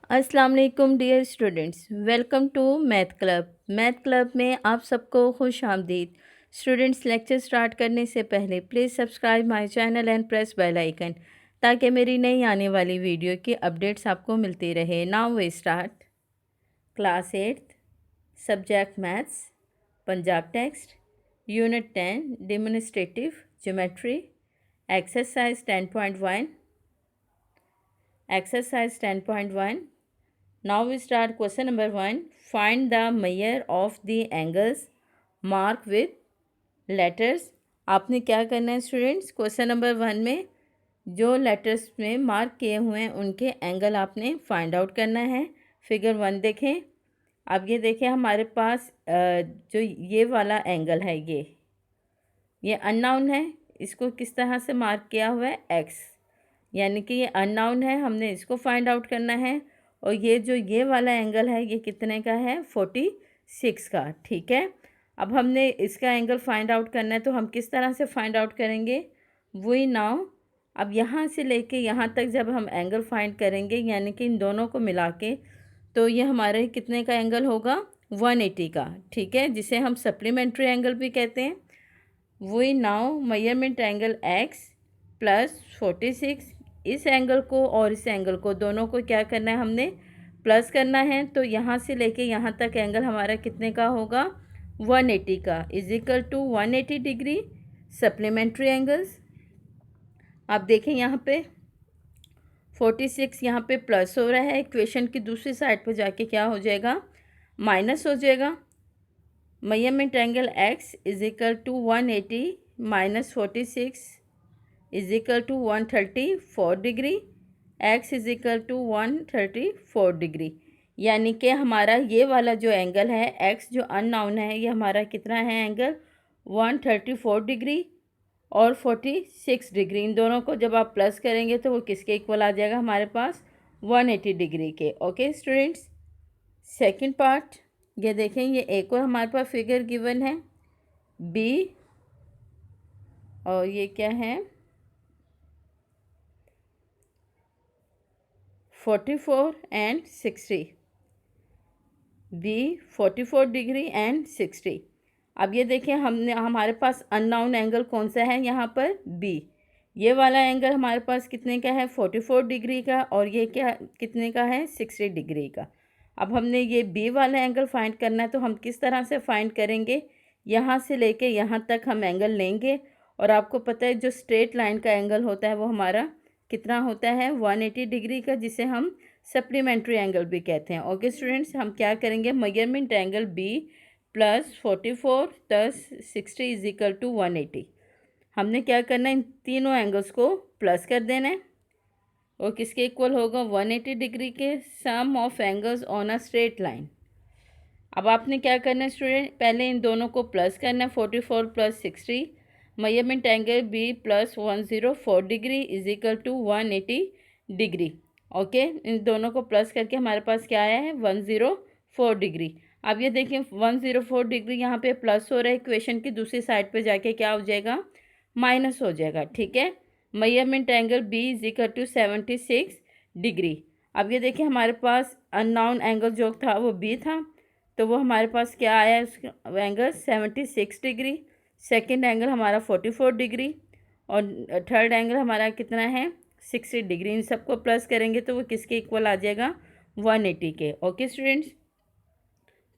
अस्सलाम वालेकुम dear students, welcome to math club. Math club में आप सबको खुश आमदीद। स्टूडेंट्स, लेक्चर स्टार्ट करने से पहले please subscribe my channel and press bell icon ताकि मेरी नई आने वाली वीडियो की अपडेट्स आपको मिलती रहे। Now we start. Class 8th, subject maths, Punjab text, unit 10, demonstrative geometry, exercise 10.1। Exercise 10.1. Now we start question number 1. Find the measure of the angles marked with letters. आपने क्या करना है स्टूडेंट्स, क्वेश्चन नंबर 1 में जो letters में mark किए हुए हैं उनके एंगल आपने फाइंड आउट करना है। फिगर 1 देखें। अब ये देखें हमारे पास जो ये वाला एंगल है ये अननोन है। इसको किस तरह से मार्क किया हुआ है, एक्स, यानी कि ये अननोन है, हमने इसको फाइंड आउट करना है। और ये जो ये वाला एंगल है ये कितने का है, 46 का। ठीक है, अब हमने इसका एंगल फाइंड आउट करना है तो हम किस तरह से फाइंड आउट करेंगे, वही नाउ। अब यहाँ से लेके यहाँ तक जब हम एंगल फाइंड करेंगे यानी कि इन दोनों को मिला के, तो ये हमारे कितने का एंगल होगा, 180 का। ठीक है, जिसे हम सप्लीमेंट्री एंगल भी कहते हैं। वही now measurement angle x plus 46, इस एंगल को और इस एंगल को दोनों को क्या करना है, हमने प्लस करना है। तो यहाँ से लेके यहाँ तक एंगल हमारा कितने का होगा, 180 का, is equal to 180 degree supplementary angles. आप देखें यहाँ पे 46 यहाँ पे प्लस हो रहा है, इक्वेशन की दूसरी साइड पे जाके क्या हो जाएगा, माइनस हो जाएगा। Measurement angle x is equal to 180 minus 46 is equal to 134 degree. X is equal to 134 degree, यानी कि हमारा ये वाला जो एंगल है एक्स जो अननोन है ये हमारा कितना है एंगल, 134 डिग्री और 46 डिग्री। इन दोनों को जब आप प्लस करेंगे तो वो किसके इक्वल आ जाएगा हमारे पास, 180 डिग्री के। ओके स्टूडेंट्स, सेकंड पार्ट ये देखें, ये एक और हमारे पास फिगर गिवन है बी, और ये क्या है 44 एंड 60, बी 44 डिग्री एंड 60। अब ये देखें हमने हमारे पास अननोन एंगल कौन सा है यहाँ पर, बी। ये वाला एंगल हमारे पास कितने का है, 44 डिग्री का, और ये क्या कितने का है, 60 डिग्री का। अब हमने ये बी वाला एंगल फाइंड करना है तो हम किस तरह से फाइंड करेंगे, यहाँ से लेके यहाँ तक हम एंगल लेंगे। और आपको पता है जो स्ट्रेट लाइन का एंगल होता है वो हमारा कितना होता है, 180 डिग्री का, जिसे हम सप्लीमेंट्री एंगल भी कहते हैं। ओके स्टूडेंट्स, हम क्या करेंगे, measurement angle B plus 44 plus 60 is equal to 180। हमने क्या करना है, इन तीनों एंगल्स को प्लस कर देना है और किसके इक्वल होगा, 180 डिग्री के, sum of angles on a straight line. अब आपने क्या करना है स्टूडेंट, पहले इन दोनों को प्लस करना है, 44 plus 60, measurement angle B plus 104 degree is equal to 180 degree. Okay, इन दोनों को प्लस करके हमारे पास क्या आया है, 104 डिग्री। अब ये देखें 104 डिग्री यहाँ पे प्लस हो रहा है, इक्वेशन की दूसरी साइड पे जाके क्या हो जाएगा, माइनस हो जाएगा। ठीक है, measurement angle B is equal to 76 degree. अब ये देखिए हमारे पास अननोन एंगल जो था वो बी था, तो वो हमारे पास क्या आया, उसका एंगल 76 डिग्री। सेकंड एंगल हमारा 44 डिग्री और थर्ड एंगल हमारा कितना है, 60 डिग्री। इन सबको प्लस करेंगे तो वो किसके इक्वल आ जाएगा, 180 के। ओके स्टूडेंट्स,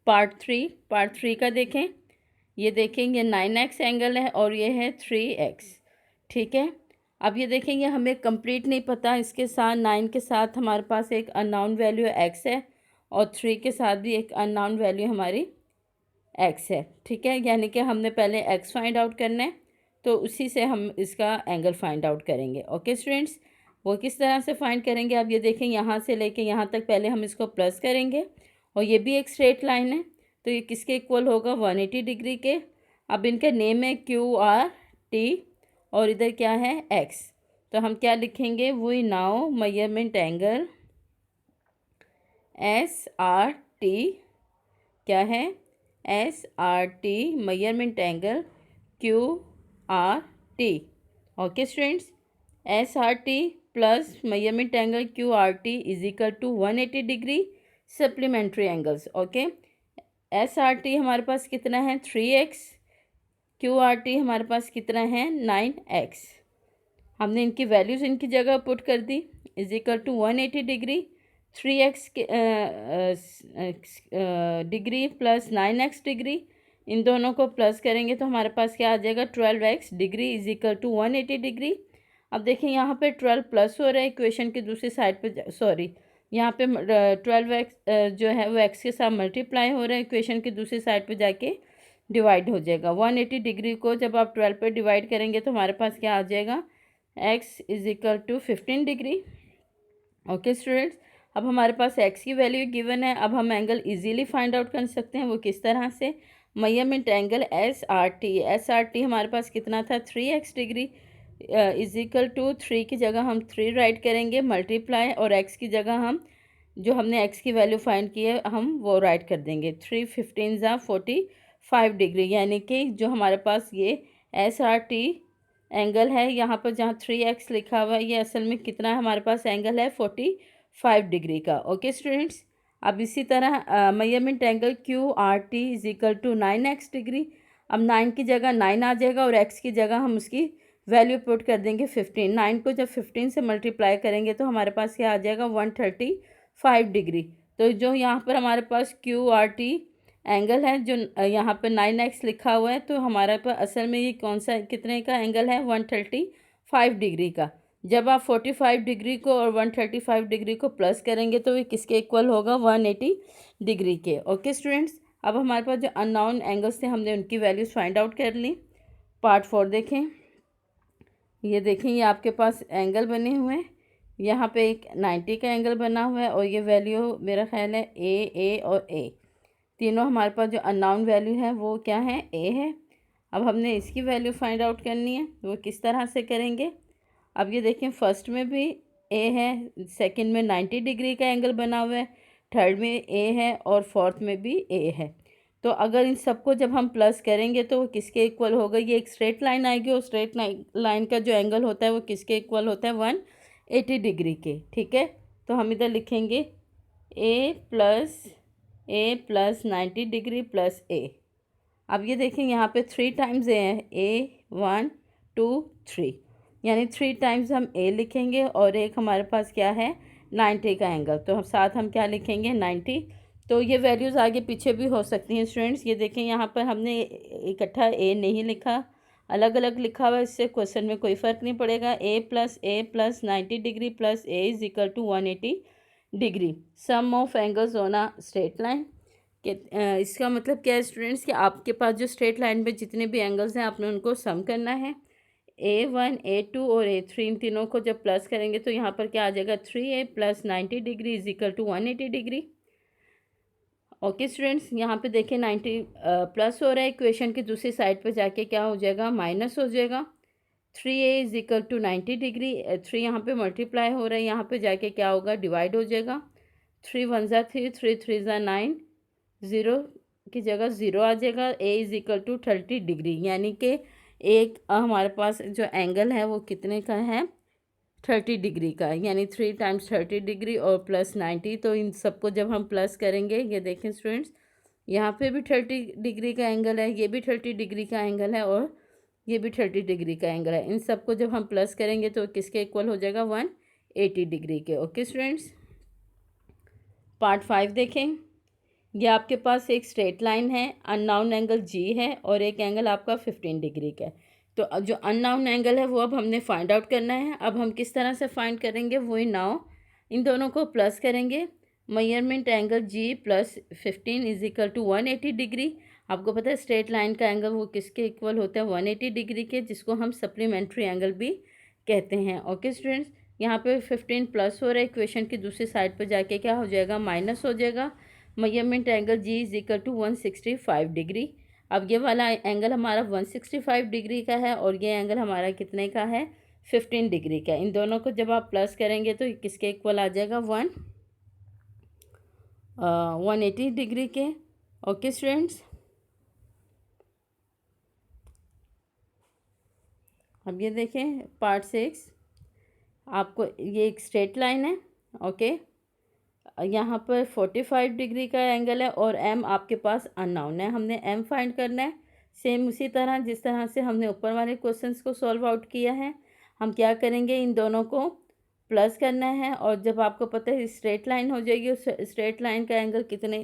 पार्ट थ्री का देखें। ये देखेंगे 9x एंगल है और ये है 3x। ठीक है, अब ये देखेंगे हमें कंप्लीट नहीं पता, इसके साथ 9 के साथ हमारे पास एक अननोन वैल्यू x है और 3 के साथ भी एक अननोन वैल्यू हमारी x है। ठीक है, यानी कि हमने पहले x फाइंड आउट करना है तो उसी से हम इसका एंगल फाइंड आउट करेंगे। ओके स्टूडेंट्स, वो किस तरह से फाइंड करेंगे, अब ये देखें यहाँ से लेके यहाँ तक पहले हम इसको प्लस करेंगे और ये भी एक स्ट्रेट लाइन है तो ये किसके इक्वल होगा, 180 डिग्री के। अब इनका नेम है QRT और इधर क्या है, x, तो हम क्या लिखेंगे, we now measurement angle SRT, क्या है, SRT measurement angle QRT। Okay students, SRT plus measurement angle Q R T is equal to 180 degree supplementary angles. Okay, S R T हमारे पास कितना है 3x, क्यू आर टी हमारे पास कितना है 9x। हमने इनकी वैल्यूज़ इनकी जगह पुट कर दी, is equal to 180 degree 3x degree plus 9x degree, इन दोनों को प्लस करेंगे तो हमारे पास क्या आ जाएगा 12x degree is equal to 180 degree. अब देखिए यहाँ पे 12 प्लस हो रहा है इक्वेशन की दूसरी साइड पे, सॉरी यहाँ पे 12x जो है वो x के साथ मल्टीप्लाई हो रहा है, इक्वेशन की दूसरी साइड पे जाके डिवाइड हो जाएगा। 180 डिग्री को जब आप 12 पे डिवाइड करेंगे तो हमारे पास क्या आ जाएगा x is equal to 15 degree. Okay students, अब हमारे पास x की वैल्यू गिवन है। अब हम एंगल इजीली फाइंड आउट कर सकते हैं, वो किस तरह से, measurement angle S R T हमारे पास कितना था 3x degree is equal to 3 की जगह हम 3 राइट करेंगे मल्टीप्लाई, और x की जगह हम जो हमने x की वैल्यू फाइंड की है हम वो राइट कर देंगे। 3 15 ज़ा 45 डिग्री, यानी कि जो हमारे पास ये एस आर टी एंगल है यहाँ पर जहाँ 3x लिखा हुआ है, ये असल में कितना है हमारे पास एंगल है 45 डिग्री का। ओके स्टूडेंट्स, अब इसी तरह measurement angle Q R T is equal to 9x degree. अब 9 की जगह 9 आ जाएगा और x की जगह हम उसकी वैल्यू पुट कर देंगे 15। 9 को जब 15 से मल्टीप्लाई करेंगे तो हमारे पास क्या आ जाएगा 135 डिग्री। तो जो यहाँ पर हमारे पास क्यू आर टी एंगल है, जो यहाँ पर 9x लिखा हुआ है, तो हमारे पास असल में ये कौन सा कितने का एंगल है 135 डिग्री का। जब आप 45 डिग्री को और 135 डिग्री को प्लस करेंगे तो ये किसके इक्वल होगा 180 डिग्री के। ओके स्टूडेंट्स, अब हमारे पास जो अननोन एंगल्स थे हमने उनकी वैल्यूज़ फाइंड आउट कर ली। पार्ट 4 देखें, ये देखें ये आपके पास एंगल बने हुए हैं, यहाँ पे एक 90 का एंगल बना हुआ है और ये वैल्यू मेरा ख्याल है ए और ए, तीनों हमारे पास जो अननोन वैल्यू है वो क्या है ए है। अब हमने इसकी वैल्यू फाइंड आउट करनी है, वो किस तरह से करेंगे। अब ये देखें फर्स्ट में भी ए है, सेकंड में 90 डिग्री का एंगल बना हुआ है, थर्ड में ए है और फोर्थ में भी ए है। तो अगर इन सबको जब हम प्लस करेंगे तो वो किसके इक्वल होगा, ये एक स्ट्रेट लाइन आएगी और स्ट्रेट लाइन का जो एंगल होता है वो किसके इक्वल होता है 180 डिग्री के। ठीक है, तो हम इधर लिखेंगे ए प्लस 90 डिग्री प्लस ए। अब ये देखें यहाँ पे 3 टाइम्स ए है, ए 1 2 3, यानी 3 टाइम्स हम ए लिखेंगे और एक हमारे पास क्या है 90 का एंगल, तो हम साथ हम क्या लिखेंगे 90। तो ये वैल्यूज़ आगे पीछे भी हो सकती हैं स्टूडेंट्स। ये देखें यहाँ पर हमने इकट्ठा ए नहीं लिखा, अलग अलग लिखा हुआ, इससे क्वेश्चन में कोई फ़र्क नहीं पड़ेगा। A plus 90 degree plus A is equal to 180 degree, sum of angles on a straight line. इसका मतलब क्या है स्टूडेंट्स कि आपके पास जो स्ट्रेट लाइन पे जितने भी एंगल्स हैं आपने उनको सम करना है। A1 A2 और A3 इन तीनों को जब प्लस करेंगे तो यहाँ पर क्या आ जाएगा 3A plus 90 degree is equal to 180 degree. Okay students, यहाँ पे देखें 90 प्लस हो रहा है, इक्वेशन की दूसरी साइड पे जाके क्या हो जाएगा माइनस हो जाएगा। 3A is equal to 90 degree, 3 यहाँ पे मल्टीप्लाई हो रहा है, यहाँ पे जाके क्या होगा डिवाइड हो जाएगा। 3 1 ज़ा 3, 3 3 ज़ा 9, 0 की जगह 0 आ जाएगा। A is equal to 30 degree, यानी कि एक हमारे पास जो एंगल है वो कितने का है 30 डिग्री का, यानी 3 टाइम्स 30 डिग्री और प्लस 90। तो इन सबको जब हम प्लस करेंगे, ये देखें स्टूडेंट्स यहाँ पे भी 30 डिग्री का एंगल है, ये भी 30 डिग्री का एंगल है और ये भी 30 डिग्री का एंगल है। इन सबको जब हम प्लस करेंगे तो किसके इक्वल हो जाएगा 180 डिग्री के। ओके स्टूडेंट्स, पार्ट 5 देखें, ये आपके पास एक स्ट्रेट लाइन है, अननोन एंगल जी है और एक एंगल आपका 15 डिग्री का है। तो अब जो अननोन एंगल है वो अब हमने फाइंड आउट करना है। अब हम किस तरह से फाइंड करेंगे, वही नाउ इन दोनों को प्लस करेंगे। Measurement angle G plus 15 is equal to 180 degree. आपको पता है स्ट्रेट लाइन का एंगल वो किसके इक्वल होता है 180 डिग्री के, जिसको हम सप्लीमेंट्री एंगल भी कहते हैं। ओके स्टूडेंट्स, यहाँ पे 15 प्लस हो रहा है, इक्वेशन की दूसरी साइड पर जाके क्या हो जाएगा माइनस हो जाएगा। Measurement angle G is equal to 165 degree. अब ये वाला एंगल हमारा 165 डिग्री का है और ये एंगल हमारा कितने का है 15 डिग्री का। इन दोनों को जब आप प्लस करेंगे तो किसके इक्वल आ जाएगा 180 डिग्री के। ओके स्टूडेंट्स, अब ये देखें पार्ट 6, आपको ये एक स्ट्रेट लाइन है, ओके। यहाँ पर 45 डिग्री का एंगल है और एम आपके पास अननोन है, हमने एम फाइंड करना है। सेम उसी तरह जिस तरह से हमने ऊपर वाले क्वेश्चंस को सॉल्व आउट किया है, हम क्या करेंगे, इन दोनों को प्लस करना है। और जब आपको पता है स्ट्रेट लाइन हो जाएगी, उस स्ट्रेट लाइन का एंगल कितने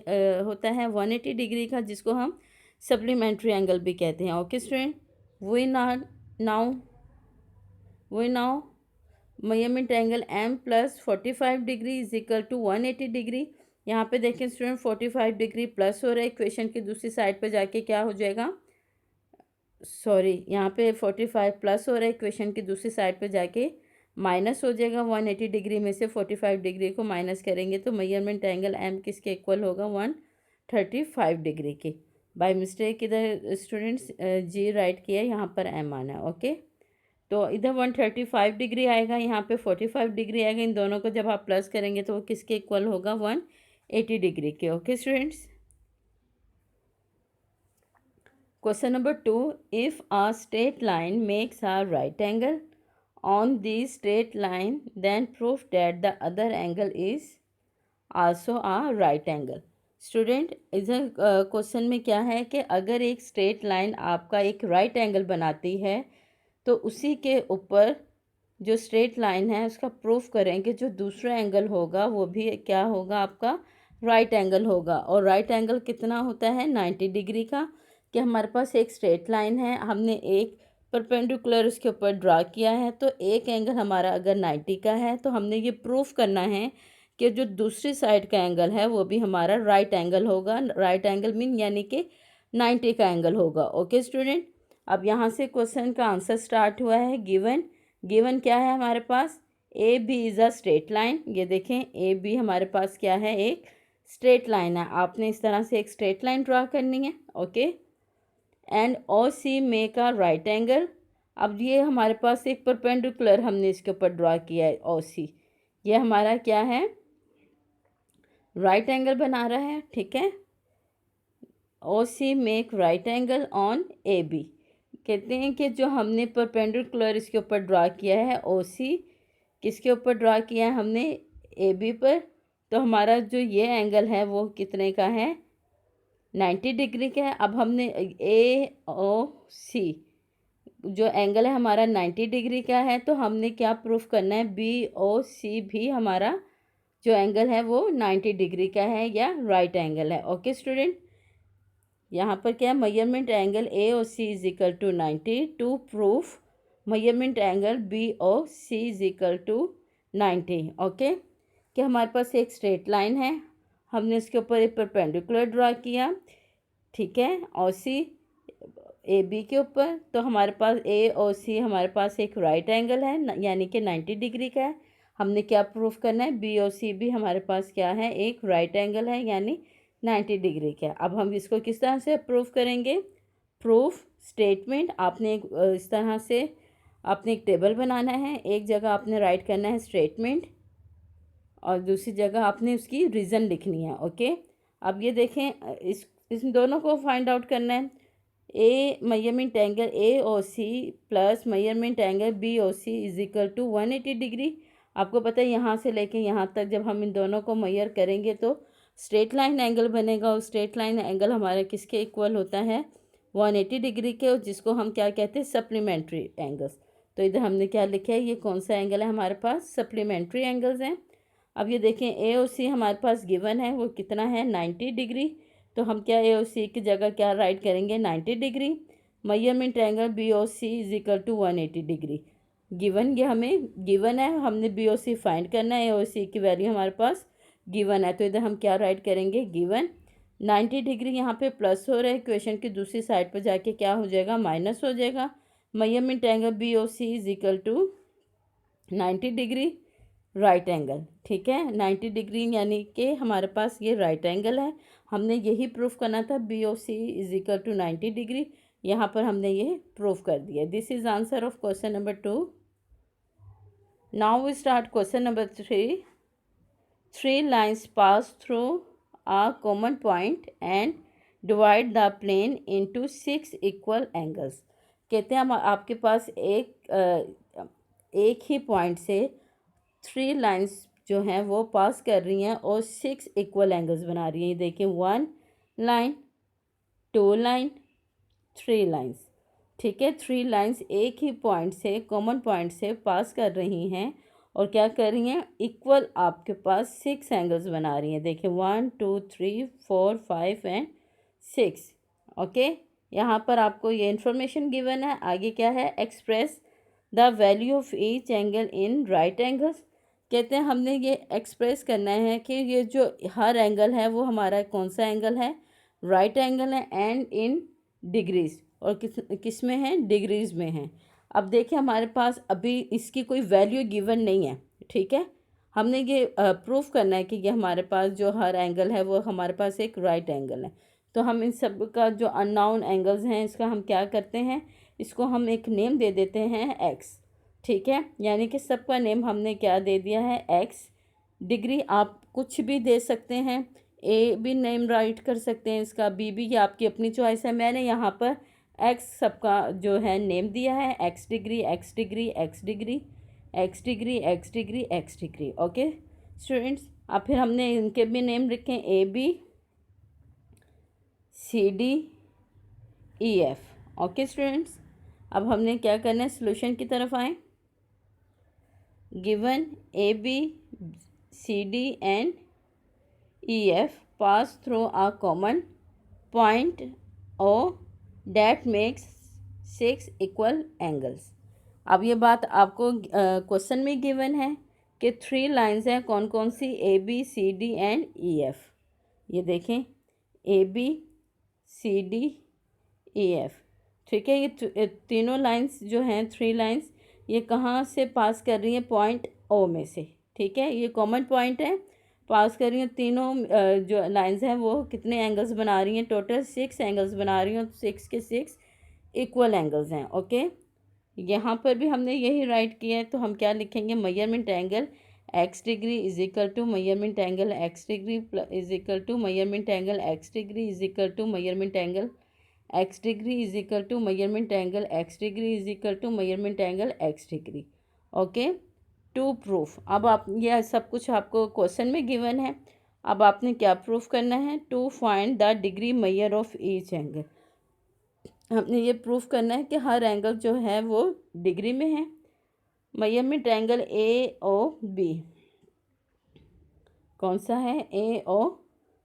होता है, 180 डिग्री का, जिसको हम सप्लीमेंट्री एंगल भी कहते हैं। Okay student, we now measurement angle M plus 45 degree is equal to 180 degree. यहाँ पे देखें स्टूडेंट, 45 डिग्री प्लस हो रहा है, इक्वेशन की दूसरी साइड पर जाके क्या हो जाएगा, सॉरी यहाँ पे 45 प्लस हो रहा है, इक्वेशन की दूसरी साइड पर जाके माइनस हो जाएगा। 180 डिग्री में से 45 डिग्री को माइनस करेंगे तो मेजरमेंट एंगल एम किसके इक्वल होगा, 135 डिग्री के। बाय मिस्टेक इधर स्टूडेंट्स जी राइट किया, यहाँ पर एम आना है, ओके। तो इधर 135 डिग्री आएगा, यहाँ पे 45 डिग्री आएगा। इन दोनों को जब आप प्लस करेंगे तो वो किसके इक्वल होगा, 180 डिग्री के। Okay students, question number 2, if a straight line makes a right angle on the straight line then proof that the other angle is also a right angle. Student इधर question में क्या है कि अगर एक straight line आपका एक right angle बनाती है तो उसी के ऊपर जो स्ट्रेट लाइन है उसका प्रूफ करें कि जो दूसरा एंगल होगा वो भी क्या होगा, आपका राइट एंगल होगा। और राइट एंगल कितना होता है, 90 डिग्री का। कि हमारे पास एक स्ट्रेट लाइन है, हमने एक परपेंडिकुलर उसके ऊपर ड्रा किया है, तो एक एंगल हमारा अगर 90 का है तो हमने ये प्रूफ करना है कि जो दूसरी साइड का एंगल है वो भी हमारा राइट एंगल होगा। राइट एंगल मीन यानी कि 90 का एंगल होगा। ओके स्टूडेंट, अब यहाँ से क्वेश्चन का आंसर स्टार्ट हुआ है। गिवन क्या है हमारे पास, A B is a straight line. ये देखें ए बी हमारे पास क्या है, एक स्ट्रेट लाइन है। आपने इस तरह से एक स्ट्रेट लाइन ड्रा करनी है, okay. And O C make a right angle. अब ये हमारे पास एक परपेंडिकुलर हमने इसके ऊपर ड्रा किया है, ओ सी, ये हमारा क्या है, राइट एंगल बना रहा है, ठीक है। O C make right angle on A B. कहते हैं कि जो हमने परपेंडिकुलर इसके ऊपर ड्रा किया है, ओ सी किसके ऊपर ड्रा किया है हमने, ए बी पर। तो हमारा जो ये एंगल है वो कितने का है, 90 डिग्री का है। अब हमने ए ओ सी जो एंगल है हमारा 90 डिग्री का है, तो हमने क्या प्रूफ करना है, बी ओ सी भी हमारा जो एंगल है वो 90 डिग्री का है या राइट एंगल है। ओके स्टूडेंट, यहाँ पर क्या है, measurement angle A O C is equal to 90 to proof measurement angle B O C is equal to 90। Okay, कि हमारे पास एक स्ट्रेट लाइन है, हमने इसके ऊपर एक परपेंडिकुलर ड्रा किया, ठीक है, ओ सी ए बी के ऊपर। तो हमारे पास ए ओ सी हमारे पास एक राइट एंगल है यानी कि 90 डिग्री का है। हमने क्या प्रूफ करना है, बी ओ सी भी हमारे पास क्या है, एक राइट एंगल है यानी 90 डिग्री का। अब हम इसको किस तरह से प्रूफ करेंगे, प्रूफ स्टेटमेंट। आपने इस तरह से आपने एक टेबल बनाना है, एक जगह आपने राइट करना है स्टेटमेंट और दूसरी जगह आपने उसकी रीज़न लिखनी है। ओके, अब ये देखें, इस दोनों को फाइंड आउट करना है। A measurement angle A O C plus measurement angle B O C is equal to 180 degree. आपको पता है यहाँ से लेके यहाँ तक जब हम इन दोनों को मेजर करेंगे तो स्ट्रेट लाइन एंगल बनेगा और स्ट्रेट लाइन एंगल हमारे किसके इक्वल होता है, 180 डिग्री के, जिसको हम क्या कहते हैं, सप्लीमेंट्री एंगल्स। तो इधर हमने क्या लिखा है, ये कौन सा एंगल है हमारे पास, सप्लीमेंट्री एंगल्स हैं। अब ये देखें ए ओ सी हमारे पास गिवन है, वो कितना है, 90 डिग्री। तो हम क्या ए ओ सी की जगह क्या राइट करेंगे, 90 degree. Measurement angle B O C is equal to 180 degree. Given, ये हमें गिवन है, हमने बी ओ सी फाइंड करना है, ए ओ सी की वैल्यू हमारे पास गिवन है। तो इधर हम क्या राइट करेंगे, गिवन 90 डिग्री, यहाँ पे प्लस हो रहा है, इक्वेशन की दूसरी साइड पर जाके क्या हो जाएगा, माइनस हो जाएगा। Measurement angle B O C is equal to 90 degree right angle, ठीक है। 90 डिग्री यानी कि हमारे पास ये राइट एंगल है। हमने यही प्रूफ करना था, B O C is equal to 90 degree. यहाँ पर हमने ये प्रूफ कर दिया। This is answer of question number 2। Now we start question number 3। 3 lines pass through a common point and divide the plane into 6 equal angles। कहते हैं हम आपके पास एक ही पॉइंट से 3 लाइंस जो हैं वो पास कर रही हैं और 6 इक्वल एंगल्स बना रही हैं। ये देखें, 1 लाइन, 2 लाइन, 3 लाइंस। ठीक है, 3 लाइंस एक ही पॉइंट से, कॉमन पॉइंट से पास कर रही हैं और क्या कर रही हैं, इक्वल आपके पास 6 एंगल्स बना रही हैं। देखिए 1 2 3 4 5 एंड 6। ओके, यहाँ पर आपको ये इन्फॉर्मेशन गिवन है। आगे क्या है, express the value of each angle in right angles. कहते हैं हमने ये एक्सप्रेस करना है कि ये जो हर एंगल है वो हमारा कौन सा एंगल है, राइट एंगल है, एंड इन डिग्रीज, और किस में है, डिग्रीज में है। अब देखिए हमारे पास अभी इसकी कोई वैल्यू गिवन नहीं है। ठीक है, हमने ये प्रूफ करना है कि ये हमारे पास जो हर एंगल है वो हमारे पास एक राइट एंगल है। तो हम इन सब का जो अननोन एंगल्स हैं इसका हम क्या करते हैं, इसको हम एक नेम दे देते हैं एक्स। ठीक है, यानी कि सबका नेम हमने क्या दे दिया है, एक्स। डिग्री आप कुछ भी दे सकते हैं, ए भी नेम राइट कर सकते हैं इसका, बी भी, ये आपकी अपनी चॉइस है। मैंने यहाँ पर एक्स सबका जो है नेम दिया है, x degree, x degree, x degree, x degree, x degree, x degree. Okay students, अब फिर हमने इनके भी नेम लिखे, A B, C D, E F. Okay students, अब हमने क्या करना है, सॉल्यूशन की तरफ आए। Given A B C D and E F pass through a common point O that makes 6 equal angles. अब ये बात आपको क्वेश्चन में गिवन है कि 3 लाइंस हैं, कौन कौन सी, A B C D and E F. ये देखें, A B C D E F. ठीक है, ये तीनों लाइंस जो हैं, 3 लाइंस, ये कहाँ से पास कर रही हैं, पॉइंट ओ में से। ठीक है, ये कॉमन पॉइंट है, पास कर रही हैं। तीनों जो लाइंस हैं वो कितने एंगल्स बना रही हैं, टोटल 6 एंगल्स बना रही हैं, 6 के 6 इक्वल एंगल्स हैं। ओके, यहाँ पर भी हमने यही राइट किया है, तो हम क्या लिखेंगे, measurement angle x degree is equal to measurement angle x degree is equal to measurement angle x degree is equal to measurement angle x degree is equal to measurement angle x degree is equal to measurement angle x degree. Okay, to proof. अब आप, यह सब कुछ आपको question में given है, अब आपने क्या प्रूफ करना है, to find the degree measure of each angle. हमने ये प्रूफ करना है कि हर एंगल जो है वो डिग्री में है। Measurement angle A O B कौन सा है, ए ओ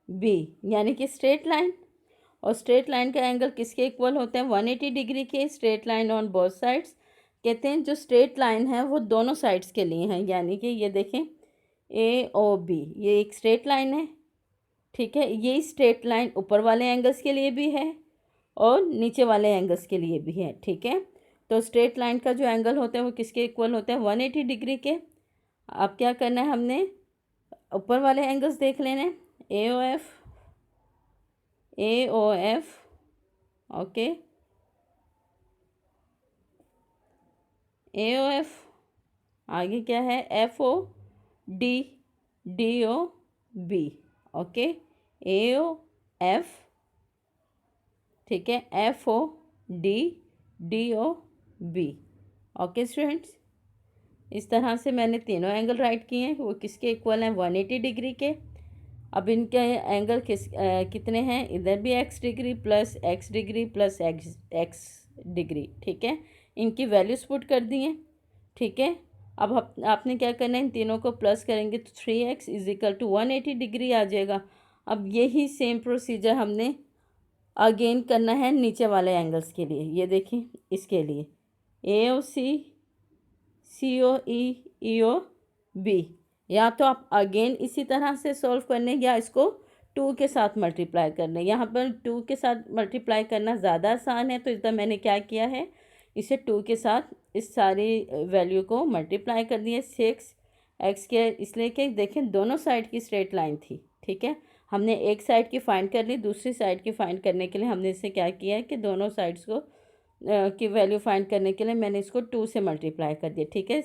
बी, यानी कि स्ट्रेट लाइन, और स्ट्रेट लाइन का एंगल किसके इक्वल होता है, 180 डिग्री के। Straight line on both sides, कहते हैं जो स्ट्रेट लाइन है वो दोनों साइड्स के लिए है, यानी कि ये देखें, ए ओ बी, ये एक स्ट्रेट लाइन है। ठीक है, ये स्ट्रेट लाइन ऊपर वाले एंगल्स के लिए भी है और नीचे वाले एंगल्स के लिए भी है। ठीक है, तो स्ट्रेट लाइन का जो एंगल होता है वो किसके इक्वल होता है, 180 डिग्री के। अब क्या करना है, हमने ऊपर वाले एंगल्स देख लेने, A O F, A O F, okay, A O F, आगे क्या है, F O D, D O B. Okay, A O F, ठीक है, F O D, D O B. Okay students, इस तरह से मैंने तीनों एंगल राइट किए हैं, वो किसके इक्वल हैं, 180 डिग्री के। अब इनके एंगल कितने हैं, इधर भी x degree plus x degree plus x degree. ठीक है, इनकी वैल्यूज पुट कर दी हैं। ठीक है, अब आपने क्या करना है, इन तीनों को प्लस करेंगे तो 3x is equal to 180 degree आ जाएगा। अब यही सेम प्रोसीजर हमने अगेन करना है नीचे वाले एंगल्स के लिए। ये देखें, इसके लिए ए ओ सी, सी ओ ई, ई ओ बी, या तो आप अगेन इसी तरह से सॉल्व करने, या इसको 2 के साथ मल्टीप्लाई करने। यहाँ पर 2 के साथ मल्टीप्लाई करना ज़्यादा आसान है, तो इस तरह मैंने क्या किया है, इसे 2 के साथ इस सारी वैल्यू को मल्टीप्लाई कर दिए 6x के, इसलिए कि देखें दोनों साइड की स्ट्रेट लाइन थी। ठीक है, हमने एक साइड की फाइंड कर ली, दूसरी साइड की फाइंड करने के लिए हमने इसे क्या किया है कि दोनों साइड्स को की वैल्यू फाइंड करने के लिए मैंने इसको 2 से मल्टीप्लाई कर दिया। ठीक है,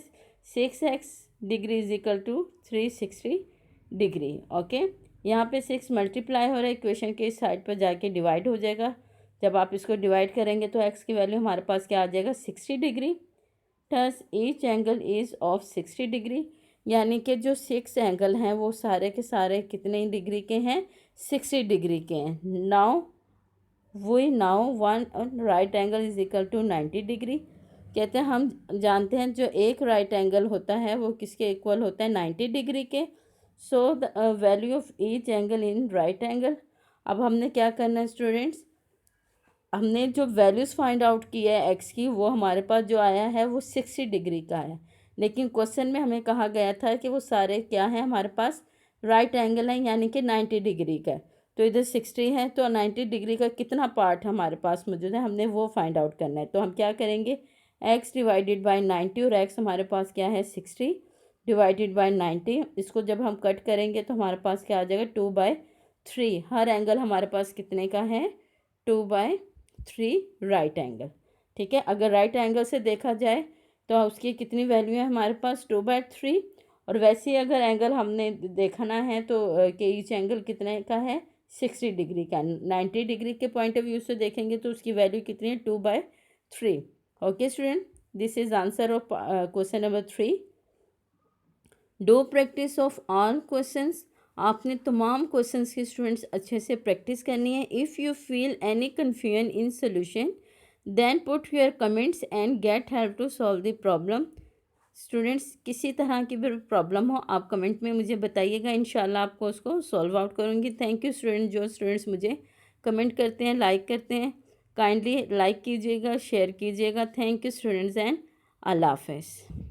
6x degree is equal to 360 degree. Okay, यहाँ पे 6 मल्टीप्लाई हो रहा है, इक्वेशन के इस साइड पर जाके डिवाइड हो जाएगा। जब आप इसको डिवाइड करेंगे तो x की वैल्यू हमारे पास क्या आ जाएगा, 60 degree. Thus each angle is of 60 degree. यानी कि जो 6 एंगल हैं वो सारे के सारे कितने डिग्री के हैं, 60 डिग्री के हैं। Now one right angle is equal to 90 degree. कहते हैं हम जानते हैं जो एक राइट एंगल होता है वो किसके इक्वल होता है, 90 डिग्री के। So the value of each angle in right angle. अब हमने क्या करना है स्टूडेंट्स, हमने जो वैल्यूज़ फाइंड आउट की है एक्स की, वो हमारे पास जो आया है वो 60 डिग्री का है। लेकिन क्वेश्चन में हमें कहा गया था कि वो सारे क्या हैं, हमारे पास राइट एंगल है, यानी कि 90 डिग्री का। तो इधर 60 है, तो 90 डिग्री का कितना पार्ट हमारे पास मौजूद है, हमने वो फाइंड आउट करना है। तो हम क्या करेंगे, एक्स डिवाइडेड बाई 90, और एक्स हमारे पास क्या है 60 डिवाइडेड बाई 90। इसको जब हम कट करेंगे तो हमारे पास क्या आ जाएगा 2/3। हर एंगल हमारे पास कितने का है, 2/3 राइट एंगल। ठीक है, अगर राइट एंगल से देखा जाए तो उसकी कितनी वैल्यू है हमारे पास 2/3। और वैसे ही अगर एंगल हमने देखना है तो कि ईच एंगल कितने का है, 60 डिग्री का। 90 डिग्री के पॉइंट ऑफ व्यू से देखेंगे तो उसकी वैल्यू कितनी है, 2/3। Okay student, this is answer of question number 3। Do practice of all questions. आपने तमाम क्वेश्चंस की स्टूडेंट्स अच्छे से प्रैक्टिस करनी है। If you feel any confusion in solution then put your comments and get help to solve the problem. Students किसी तरह की भी प्रॉब्लम हो आप कमेंट में मुझे बताइएगा, इंशाल्लाह आपको उसको सॉल्व आउट करूँगी। थैंक यू स्टूडेंट, जो स्टूडेंट्स मुझे कमेंट करते हैं, लाइक करते हैं, काइंडली लाइक कीजिएगा, शेयर कीजिएगा। थैंक यू स्टूडेंट्स एंड अल्लाह हाफ़िज़।